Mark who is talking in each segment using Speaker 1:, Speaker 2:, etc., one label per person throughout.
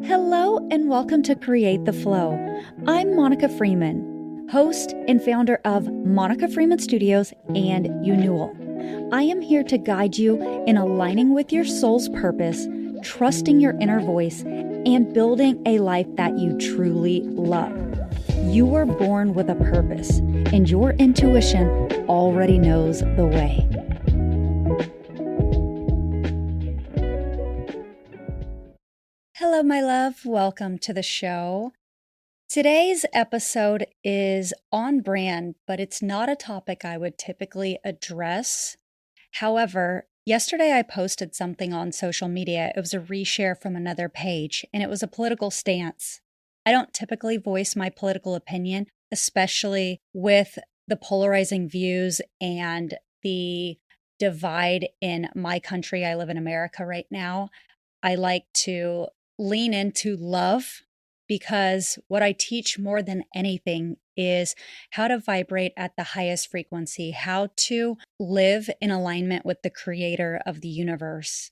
Speaker 1: Hello and welcome to Create the Flow. I'm Monica Freeman, host and founder of Monica Freeman Studios and Unhealed. I am here to guide you in aligning with your soul's purpose, trusting your inner voice, and building a life that you truly love. You were born with a purpose, and your intuition already knows the way. Hello, my love. Welcome to the show. Today's episode is on brand, but it's not a topic I would typically address. However, yesterday I posted something on social media. It was a reshare from another page, and it was a political stance. I don't typically voice my political opinion, especially with the polarizing views and the divide in my country. I live in America right now. I like to lean into love because what I teach more than anything is how to vibrate at the highest frequency, how to live in alignment with the creator of the universe,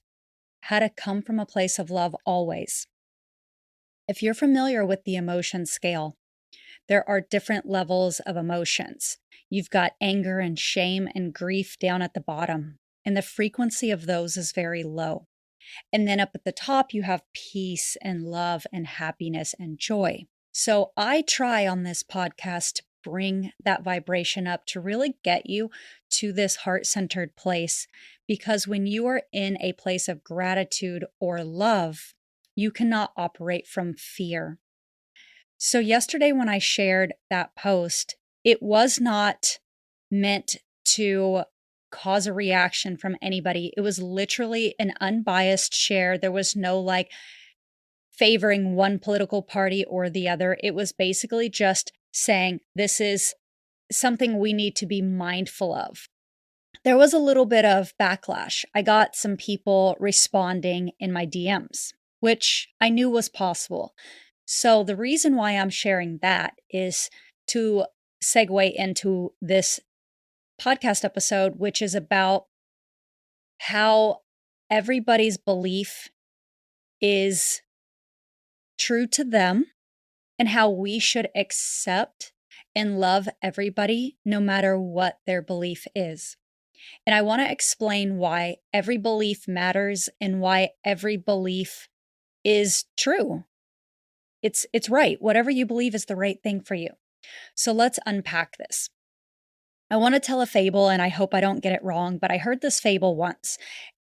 Speaker 1: how to come from a place of love always. If you're familiar with the emotion scale, there are different levels of emotions. You've got anger and shame and grief down at the bottom, and the frequency of those is very low. And then up at the top, you have peace and love and happiness and joy. So I try on this podcast to bring that vibration up to really get you to this heart-centered place, because when you are in a place of gratitude or love, you cannot operate from fear. So yesterday when I shared that post, it was not meant to cause a reaction from anybody. It was literally an unbiased share. There was no favoring one political party or the other. It was basically just saying this is something we need to be mindful of. There was a little bit of backlash. I got some people responding in my DMs, which I knew was possible. So the reason why I'm sharing that is to segue into this podcast episode, which is about how everybody's belief is true to them and how we should accept and love everybody no matter what their belief is. And I want to explain why every belief matters and why every belief is true. It's right. Whatever you believe is the right thing for you. So let's unpack this. I want to tell a fable, and I hope I don't get it wrong, but I heard this fable once,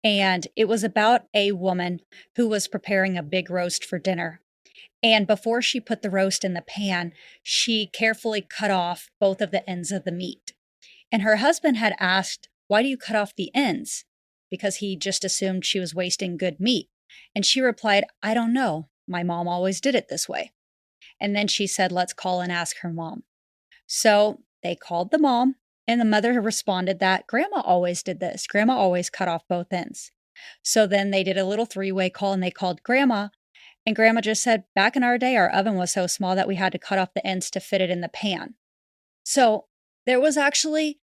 Speaker 1: and it was about a woman who was preparing a big roast for dinner. And before she put the roast in the pan, she carefully cut off both of the ends of the meat. And her husband had asked, "Why do you cut off the ends?" Because he just assumed she was wasting good meat. And she replied, "I don't know. My mom always did it this way." And then she said, "Let's call and ask her mom." So they called the mom. And the mother responded that Grandma always did this. Grandma always cut off both ends. So then they did a little three-way call and they called Grandma. And Grandma just said, "Back in our day, our oven was so small that we had to cut off the ends to fit it in the pan." So there was actually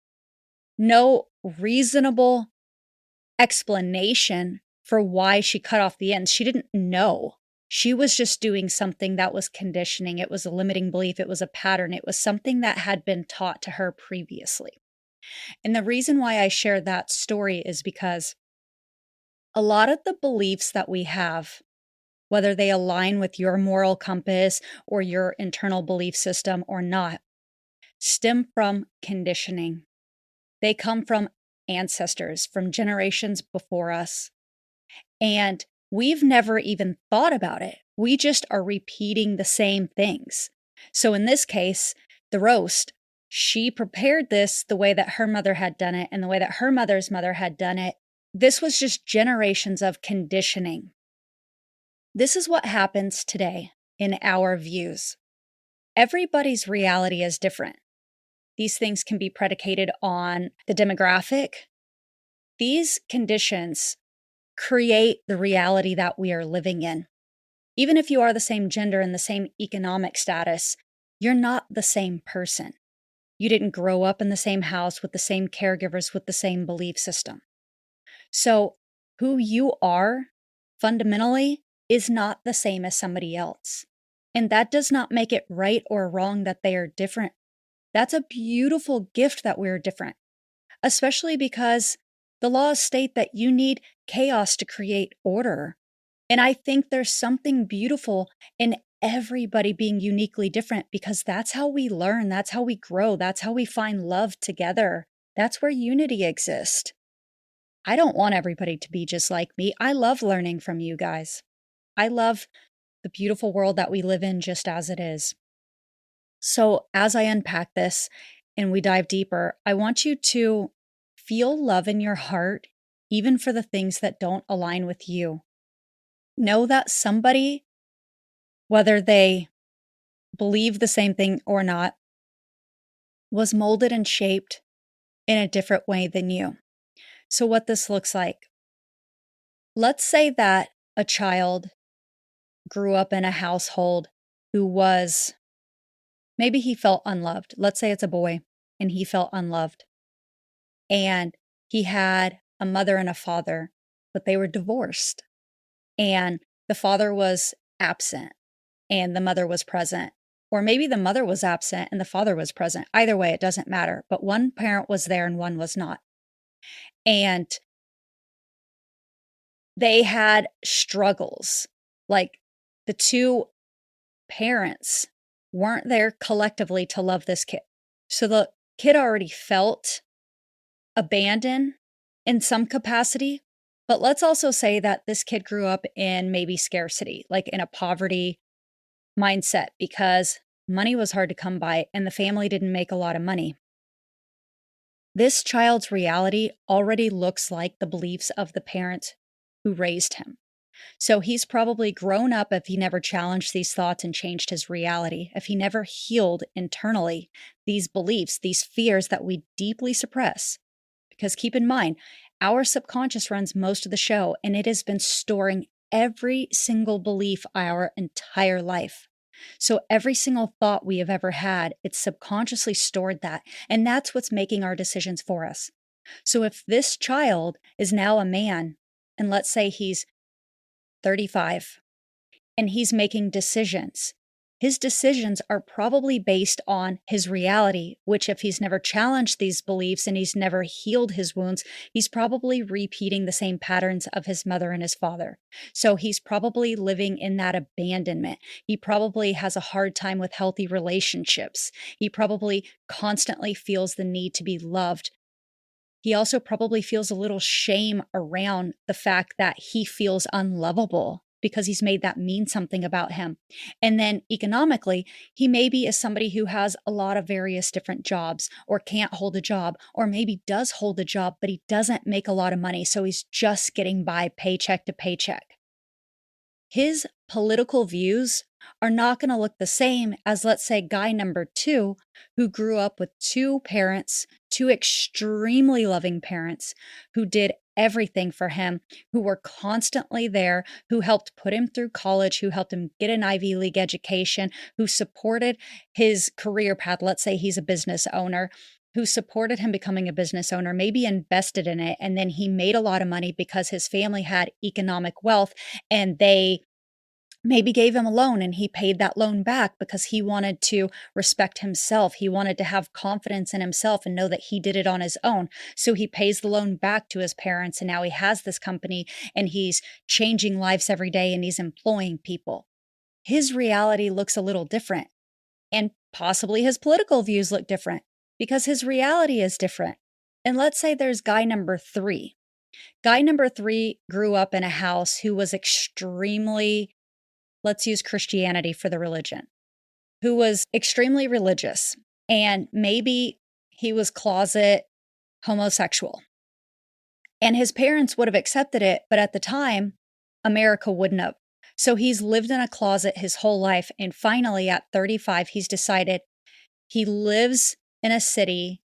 Speaker 1: no reasonable explanation for why she cut off the ends. She didn't know. She was just doing something that was conditioning. It was a limiting belief. It was a pattern. It was something that had been taught to her previously. And the reason why I share that story is because a lot of the beliefs that we have, whether they align with your moral compass or your internal belief system or not, stem from conditioning. They come from ancestors, from generations before us. And we've never even thought about it. We just are repeating the same things. So in this case, the roast, she prepared this the way that her mother had done it and the way that her mother's mother had done it. This was just generations of conditioning. This is what happens today in our views. Everybody's reality is different. These things can be predicated on the demographic. These conditions create the reality that we are living in. Even if you are the same gender and the same economic status, you're not the same person. You didn't grow up in the same house with the same caregivers with the same belief system. So who you are fundamentally is not the same as somebody else. And that does not make it right or wrong that they are different. That's a beautiful gift that we're different, especially because the laws state that you need chaos to create order. And I think there's something beautiful in everybody being uniquely different because that's how we learn, that's how we grow, that's how we find love together. That's where unity exists. I don't want everybody to be just like me. I love learning from you guys. I love the beautiful world that we live in just as it is. So, as I unpack this and we dive deeper, I want you to feel love in your heart, even for the things that don't align with you. Know that somebody, whether they believe the same thing or not, was molded and shaped in a different way than you. So, what this looks like, let's say that a child grew up in a household who was, maybe he felt unloved. Let's say it's a boy and he felt unloved. And he had a mother and a father, but they were divorced. And the father was absent and the mother was present. Or maybe the mother was absent and the father was present. Either way, it doesn't matter. But one parent was there and one was not. And they had struggles. Like the two parents weren't there collectively to love this kid. So the kid already felt abandoned in some capacity. But let's also say that this kid grew up in maybe scarcity, like in a poverty mindset, because money was hard to come by and the family didn't make a lot of money. This child's reality already looks like the beliefs of the parents who raised him. So he's probably grown up if he never challenged these thoughts and changed his reality, if he never healed internally these beliefs, these fears that we deeply suppress. Because keep in mind, our subconscious runs most of the show, and it has been storing every single belief our entire life. So every single thought we have ever had, it's subconsciously stored that. And that's what's making our decisions for us. So if this child is now a man, and let's say he's 35, and he's making decisions, his decisions are probably based on his reality, which if he's never challenged these beliefs and he's never healed his wounds, he's probably repeating the same patterns of his mother and his father. So he's probably living in that abandonment. He probably has a hard time with healthy relationships. He probably constantly feels the need to be loved. He also probably feels a little shame around the fact that he feels unlovable because he's made that mean something about him. And then economically, he maybe is somebody who has a lot of various different jobs or can't hold a job, or maybe does hold a job, but he doesn't make a lot of money. So he's just getting by paycheck to paycheck. His political views are not going to look the same as, let's say, guy number 2, who grew up with 2 parents, 2 extremely loving parents who did everything for him, who were constantly there, who helped put him through college, who helped him get an Ivy League education, who supported his career path. Let's say he's a business owner, who supported him becoming a business owner, maybe invested in it, and then he made a lot of money because his family had economic wealth and they maybe gave him a loan and he paid that loan back because he wanted to respect himself. He wanted to have confidence in himself and know that he did it on his own. So he pays the loan back to his parents and now he has this company and he's changing lives every day and he's employing people. His reality looks a little different, and possibly his political views look different because his reality is different. And let's say there's guy number 3. Guy number 3 grew up in a house who was extremely, let's use Christianity for the religion, who was extremely religious, and maybe he was closet homosexual. And his parents would have accepted it, but at the time, America wouldn't have. So he's lived in a closet his whole life. And finally, at 35, he's decided he lives in a city,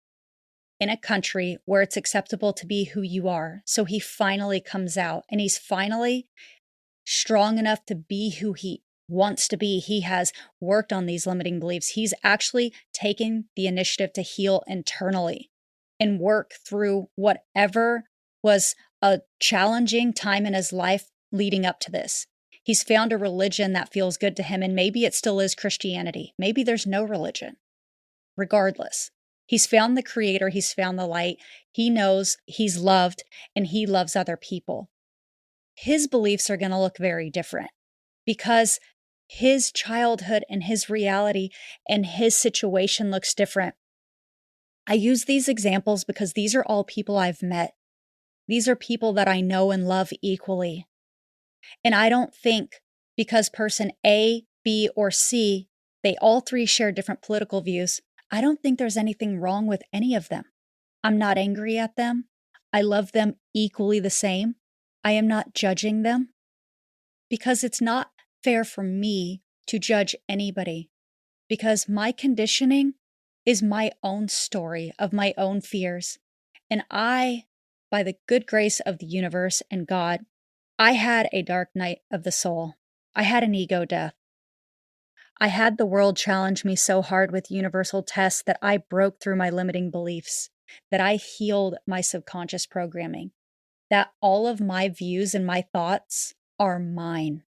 Speaker 1: in a country where it's acceptable to be who you are. So he finally comes out and he's finally strong enough to be who he wants to be. He has worked on these limiting beliefs. He's actually taken the initiative to heal internally and work through whatever was a challenging time in his life leading up to this. He's found a religion that feels good to him, and maybe it still is Christianity. Maybe there's no religion. Regardless, he's found the creator, he's found the light. He knows he's loved and he loves other people. His beliefs are going to look very different because his childhood and his reality and his situation looks different. I use these examples because these are all people I've met. These are people that I know and love equally. And I don't think because person A, B, or C, they all three share different political views, I don't think there's anything wrong with any of them. I'm not angry at them. I love them equally the same. I am not judging them because it's not fair for me to judge anybody because my conditioning is my own story of my own fears. And I, by the good grace of the universe and God, I had a dark night of the soul. I had an ego death. I had the world challenge me so hard with universal tests that I broke through my limiting beliefs, that I healed my subconscious programming, that all of my views and my thoughts are mine.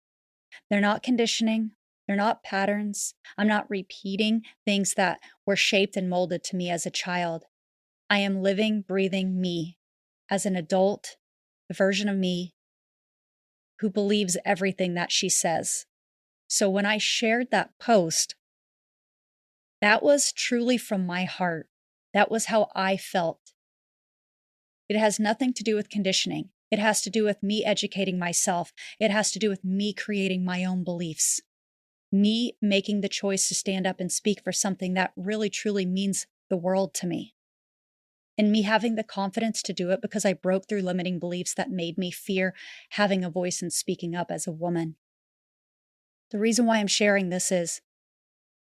Speaker 1: They're not conditioning. They're not patterns. I'm not repeating things that were shaped and molded to me as a child. I am living, breathing me as an adult, the version of me who believes everything that she says. So when I shared that post, that was truly from my heart. That was how I felt. It has nothing to do with conditioning. It has to do with me educating myself. It has to do with me creating my own beliefs. Me making the choice to stand up and speak for something that really truly means the world to me. And me having the confidence to do it because I broke through limiting beliefs that made me fear having a voice and speaking up as a woman. The reason why I'm sharing this is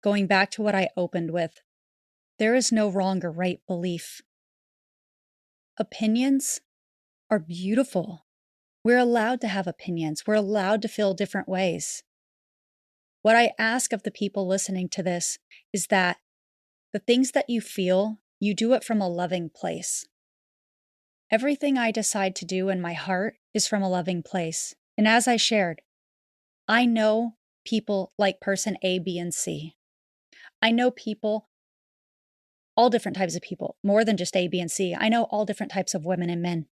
Speaker 1: going back to what I opened with. There is no wrong or right belief. Opinions are beautiful. We're allowed to have opinions. We're allowed to feel different ways. What I ask of the people listening to this is that the things that you feel, you do it from a loving place. Everything I decide to do in my heart is from a loving place. And as I shared, I know people like person A, B, and C. I know people, all different types of people, more than just A, B, and C. I know all different types of women and men.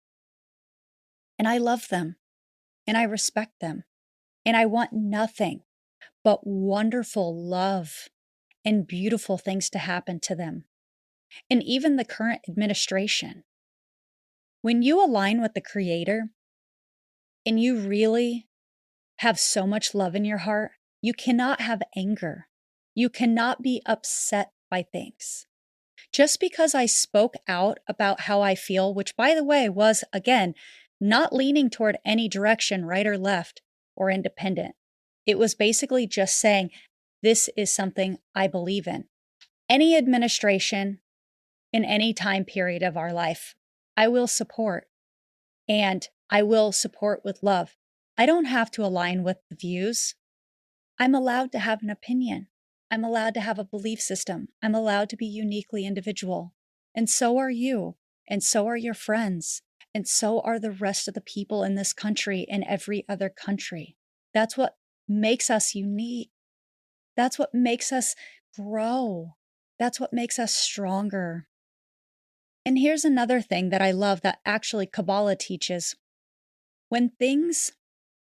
Speaker 1: And I love them. And I respect them. And I want nothing but wonderful love and beautiful things to happen to them. And even the current administration. When you align with the Creator and you really have so much love in your heart, you cannot have anger. You cannot be upset by things. Just because I spoke out about how I feel, which by the way was, again, not leaning toward any direction, right or left or independent. It was basically just saying, this is something I believe in. Any administration in any time period of our life, I will support. And I will support with love. I don't have to align with the views. I'm allowed to have an opinion. I'm allowed to have a belief system. I'm allowed to be uniquely individual. And so are you. And so are your friends. And so are the rest of the people in this country and every other country. That's what makes us unique. That's what makes us grow. That's what makes us stronger. And here's another thing that I love that actually Kabbalah teaches. When things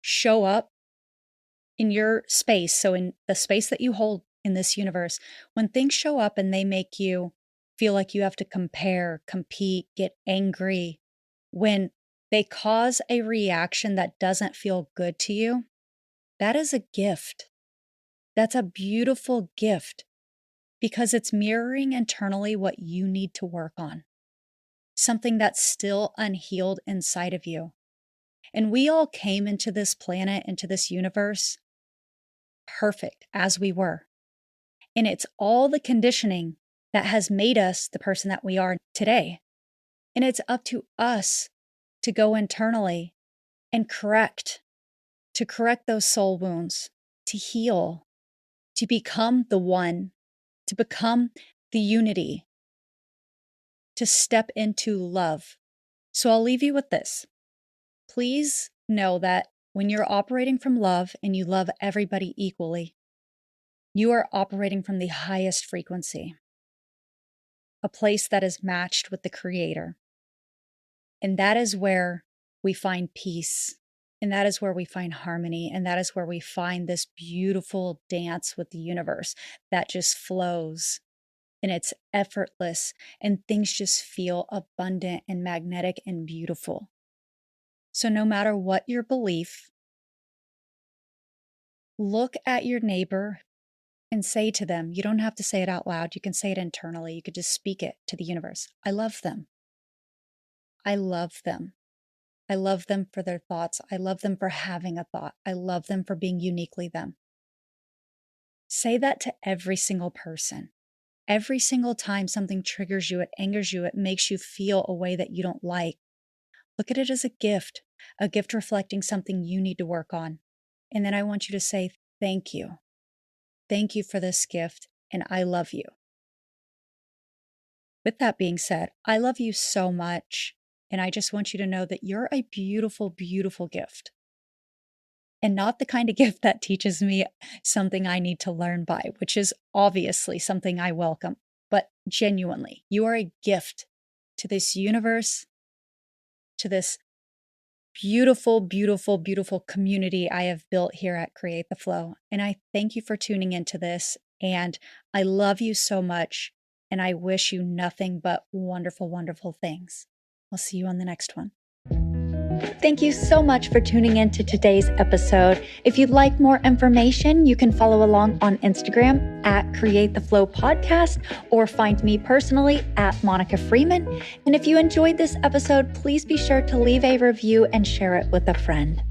Speaker 1: show up in your space, so in the space that you hold in this universe, when things show up and they make you feel like you have to compare, compete, get angry, when they cause a reaction that doesn't feel good to you, that is a gift. That's a beautiful gift because it's mirroring internally what you need to work on, something that's still unhealed inside of you. And we all came into this planet, into this universe, perfect as we were. And it's all the conditioning that has made us the person that we are today. And it's up to us to go internally and to correct those soul wounds, to heal, to become the one, to become the unity, to step into love. So I'll leave you with this. Please know that When you're operating from love and you love everybody equally, you are operating from the highest frequency, a place that is matched with the Creator. And that is where we find peace. And that is where we find harmony. And that is where we find this beautiful dance with the universe that just flows and it's effortless and things just feel abundant and magnetic and beautiful. So no matter what your belief, look at your neighbor and say to them, you don't have to say it out loud. You can say it internally. You could just speak it to the universe. I love them. I love them. I love them for their thoughts. I love them for having a thought. I love them for being uniquely them. Say that to every single person. Every single time something triggers you, it angers you, it makes you feel a way that you don't like. Look at it as a gift reflecting something you need to work on. And then I want you to say, thank you. Thank you for this gift, and I love you. With that being said, I love you so much, and I just want you to know that you're a beautiful, beautiful gift. And not the kind of gift that teaches me something I need to learn by, which is obviously something I welcome, but genuinely, you are a gift to this universe, to this beautiful, beautiful, beautiful community I have built here at Create the Flow. And I thank you for tuning into this. And I love you so much. And I wish you nothing but wonderful, wonderful things. I'll see you on the next one. Thank you so much for tuning in to today's episode. If you'd like more information, you can follow along on Instagram at Create the Flow Podcast or find me personally at Monica Freeman. And if you enjoyed this episode, please be sure to leave a review and share it with a friend.